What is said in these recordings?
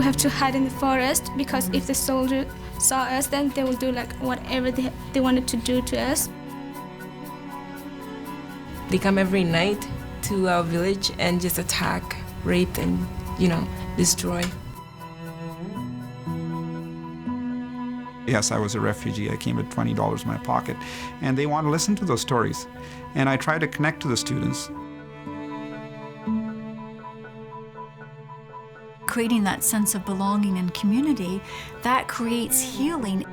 we have to hide in the forest because if the soldier saw us, then they will do like whatever they wanted to do to us. They come every night to our village and just attack, rape, and, destroy. Yes, I was a refugee. I came with $20 in my pocket, and they want to listen to those stories. And I try to connect to the students. Creating that sense of belonging and community, that creates healing.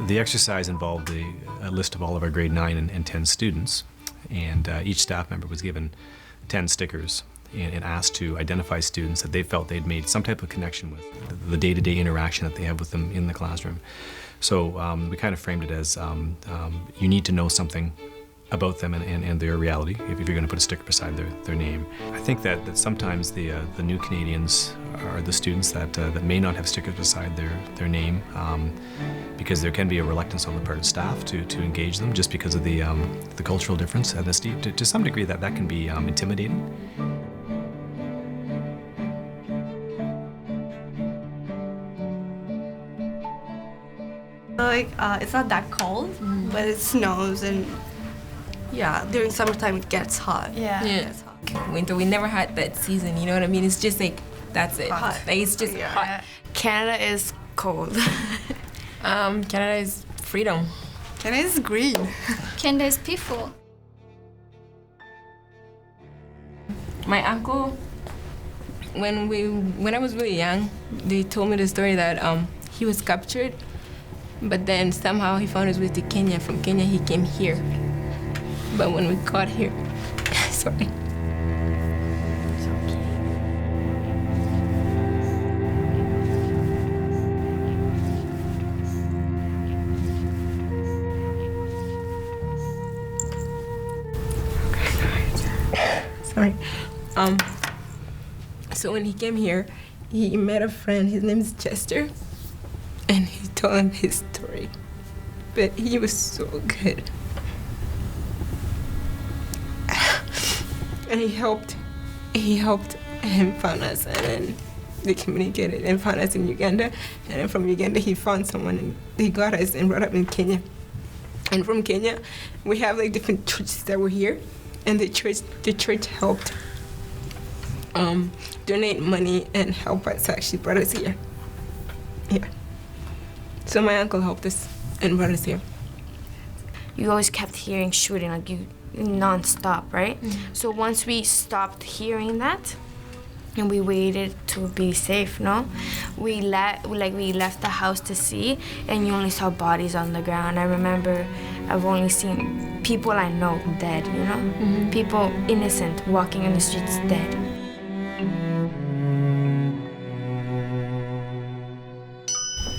The exercise involved a list of all of our grade 9 and 10 students, and each staff member was given 10 stickers and asked to identify students that they felt they'd made some type of connection with, the day-to-day interaction that they have with them in the classroom. So we kind of framed it as you need to know something about them and their reality if you're going to put a sticker beside their name. I think that sometimes the new Canadians are the students that may not have stickers beside their name because there can be a reluctance on the part of staff to engage them just because of the cultural difference, ethnicity. To some degree that can be intimidating. It's not that cold, but it snows, and during summertime it gets hot. Yeah. It gets hot. Winter, we never had that season, you know what I mean? It's just like, that's it. Hot. Like, it's just hot. Canada is cold. Canada is freedom. Canada is green. Canada is peaceful. My uncle, when I was really young, they told me the story that he was captured, but then somehow he found his way to Kenya. From Kenya, he came here. But when we got here, sorry. Sorry. So when he came here, he met a friend. His name is Chester, and he told him his story. But he was so good. And he helped him find us, and then they communicated and found us in Uganda. And then from Uganda, he found someone, and he got us and brought up in Kenya. And from Kenya, we have like different churches that were here, and the church helped donate money and help us. Actually brought us here. Yeah. So my uncle helped us and brought us here. You always kept hearing shooting, like you non-stop, right? Mm-hmm. So once we stopped hearing that, and we waited to be safe, no? We left the house to see, and you only saw bodies on the ground. I remember I've only seen people I know dead, you know? Mm-hmm. People innocent walking in the streets dead.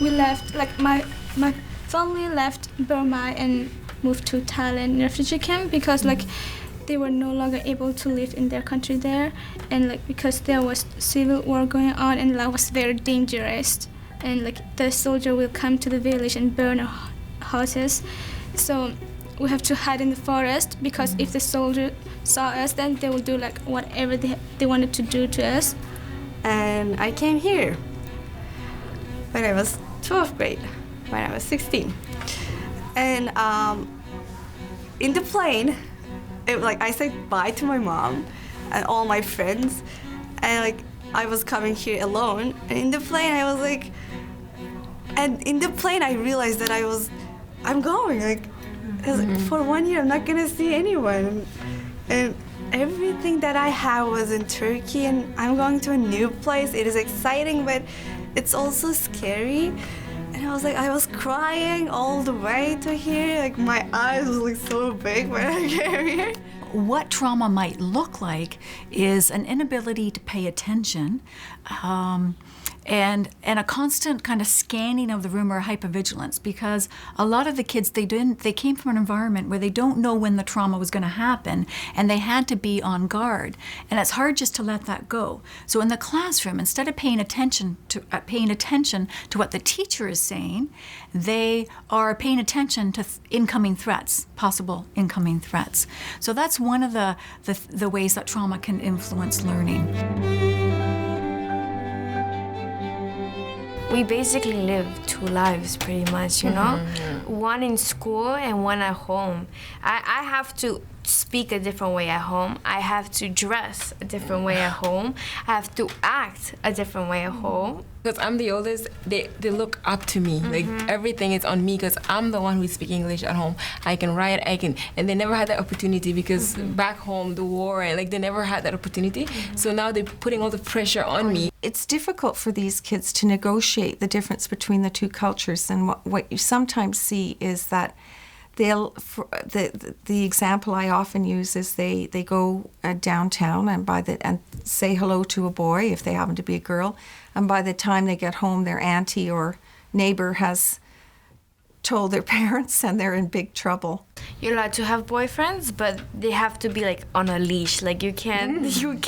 We left, like my family left Burma and moved to Thailand refugee camp because like they were no longer able to live in their country there, and like because there was civil war going on and that was very dangerous, and like the soldier will come to the village and burn our houses. So we have to hide in the forest because if the soldier saw us, then they will do like whatever they wanted to do to us. And I came here when I was 12th grade, when I was 16. And in the plane, I said bye to my mom and all my friends, and I was coming here alone. And in the plane, I realized that I'm going. For 1 year, I'm not gonna see anyone. And everything that I have was in Turkey, and I'm going to a new place. It is exciting, but it's also scary. And I was crying all the way to here. My eyes was so big when I came here. What trauma might look like is an inability to pay attention, and a constant kind of scanning of the room or hypervigilance, because a lot of the kids, they came from an environment where they don't know when the trauma was going to happen, and they had to be on guard, and it's hard just to let that go. So in the classroom, instead of paying attention to what the teacher is saying, they are paying attention to incoming threats, possible incoming threats. So that's one of the ways that trauma can influence learning. We basically live two lives pretty much, you know? One in school and one at home. I have to speak a different way at home. I have to dress a different way at home. I have to act a different way at home. Because I'm the oldest, they look up to me. Like, everything is on me because I'm the one who speaks English at home. I can write, and they never had that opportunity because back home, the war, and like they never had that opportunity. So now they're putting all the pressure on me. It's difficult for these kids to negotiate the difference between the two cultures, and what you sometimes see is that the example I often use is they go downtown and say hello to a boy if they happen to be a girl, and by the time they get home, their auntie or neighbor has told their parents and they're in big trouble. You're allowed to have boyfriends, but they have to be like on a leash. Like you can't hold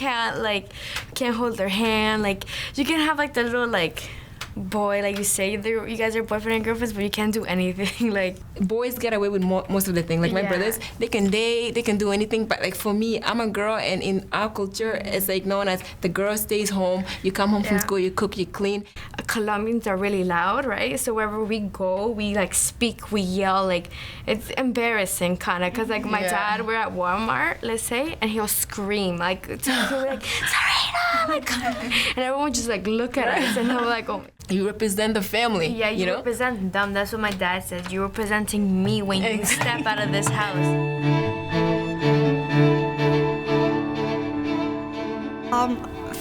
their hand. Like you can have like the little like boy, like you say, you guys are boyfriend and girlfriends, but you can't do anything. Like boys get away with most of the things. Like my brothers, they can date, they can do anything. But like for me, I'm a girl, and in our culture, it's like known as the girl stays home. You come home from school, you cook, you clean. Colombians are really loud, right? So wherever we go, we like speak, we yell. Like it's embarrassing, kind of, because like my dad, we're at Walmart, let's say, and he'll scream like, Serena, like, and everyone would just like look at us, and he'll be like, oh. You represent the family. Yeah, you know? Represent them. That's what my dad says. You're representing me when you step out of this house.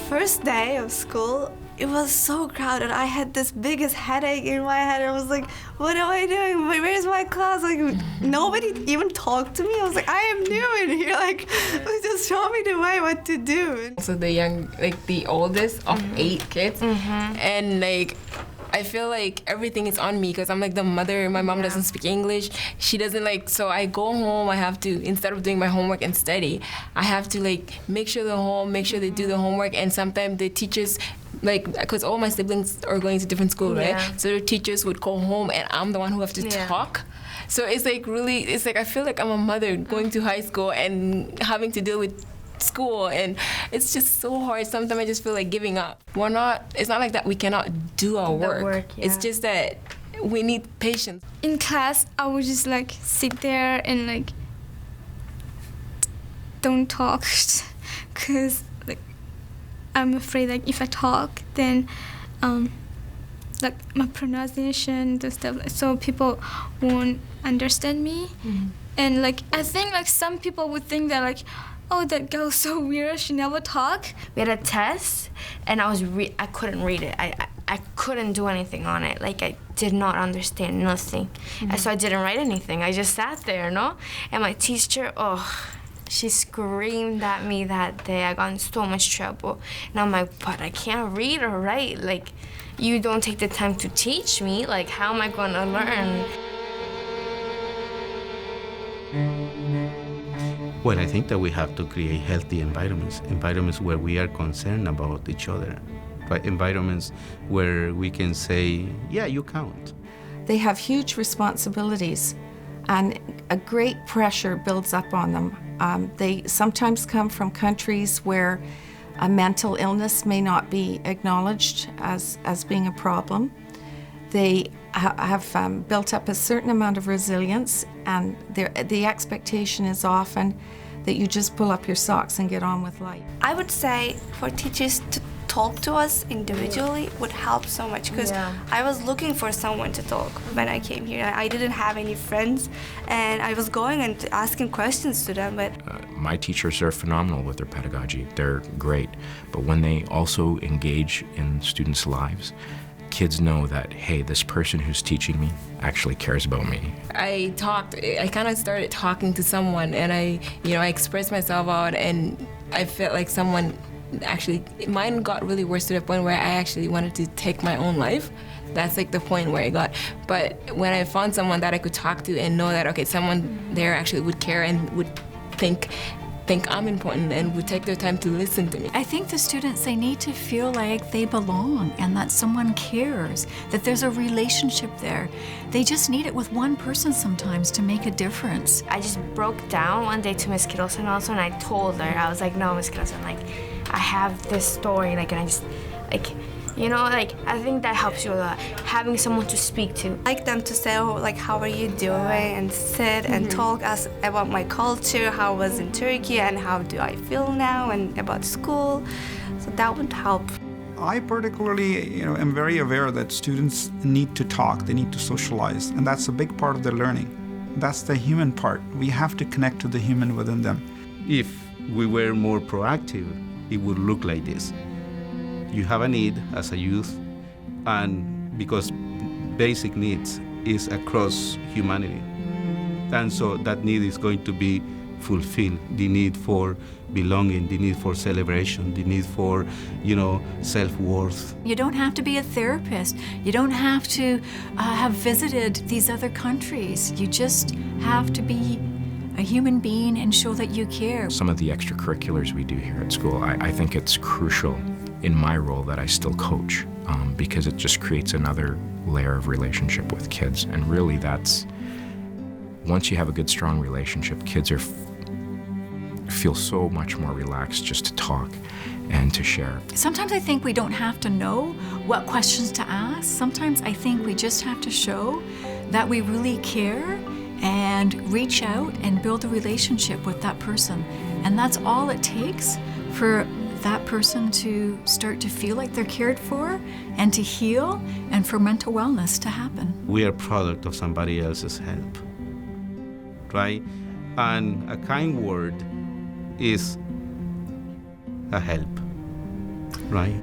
First day of school, it was so crowded. I had this biggest headache in my head. I was like, what am I doing? Where's my class? Like, nobody even talked to me. I was like, I am new in here. Like, just show me the way what to do. So the oldest of 8 kids, and like, I feel like everything is on me because I'm like the mother. My mom doesn't speak English. She doesn't like, so I go home, I have to, instead of doing my homework and study, I have to like make sure they're home, make sure they do the homework, and sometimes the teachers, like, because all my siblings are going to different schools, right? So the teachers would go home and I'm the one who have to talk. So it's like really, it's like I feel like I'm a mother going to high school and having to deal with school, and it's just so hard. Sometimes I just feel like giving up. It's not like that we cannot do our work. It's just that we need patience. In class, I would just like sit there and like don't talk because like I'm afraid like if I talk then like my pronunciation and stuff, so people won't understand me. And like I think like some people would think that like, oh, that girl's so weird, she never talk. We had a test, and I couldn't read it. I couldn't do anything on it. Like, I did not understand nothing. And so I didn't write anything. I just sat there, no? And my teacher, she screamed at me that day. I got in so much trouble. And I'm like, but I can't read or write. Like, you don't take the time to teach me. Like, how am I going to learn? Well, I think that we have to create healthy environments where we are concerned about each other, but environments where we can say, yeah, you count. They have huge responsibilities, and a great pressure builds up on them. They sometimes come from countries where a mental illness may not be acknowledged as being a problem. They have built up a certain amount of resilience, and the expectation is often that you just pull up your socks and get on with life. I would say for teachers to talk to us individually would help so much, because I was looking for someone to talk when I came here. I didn't have any friends, and I was going and asking questions to them. But my teachers are phenomenal with their pedagogy. They're great. But when they also engage in students' lives, kids know that, hey, this person who's teaching me actually cares about me. I kind of started talking to someone, and I expressed myself out, and I felt like someone actually, mine got really worse to the point where I actually wanted to take my own life. That's like the point where I got. But when I found someone that I could talk to and know that, okay, someone there actually would care and would think I'm important and would take their time to listen to me. I think the students, they need to feel like they belong and that someone cares, that there's a relationship there. They just need it with one person sometimes to make a difference. I just broke down one day to Miss Kittleson also, and I told her, I was like, no, Miss Kittleson, like, I have this story, like, and I just, like, you know, like, I think that helps you a lot, having someone to speak to. I like them to say, oh, like, how are you doing? And sit and talk us about my culture, how I was in Turkey, and how do I feel now, and about school. So that would help. I particularly, am very aware that students need to talk, they need to socialize, and that's a big part of their learning. That's the human part. We have to connect to the human within them. If we were more proactive, it would look like this. You have a need as a youth, and because basic needs is across humanity. And so that need is going to be fulfilled. The need for belonging, the need for celebration, the need for, self-worth. You don't have to be a therapist. You don't have to have visited these other countries. You just have to be a human being and show that you care. Some of the extracurriculars we do here at school, I think it's crucial in my role that I still coach, because it just creates another layer of relationship with kids. And really that's, once you have a good, strong relationship, kids feel so much more relaxed just to talk and to share. Sometimes I think we don't have to know what questions to ask. Sometimes I think we just have to show that we really care and reach out and build a relationship with that person. And that's all it takes for that person to start to feel like they're cared for and to heal and for mental wellness to happen. We are a product of somebody else's help, right? And a kind word is a help, right?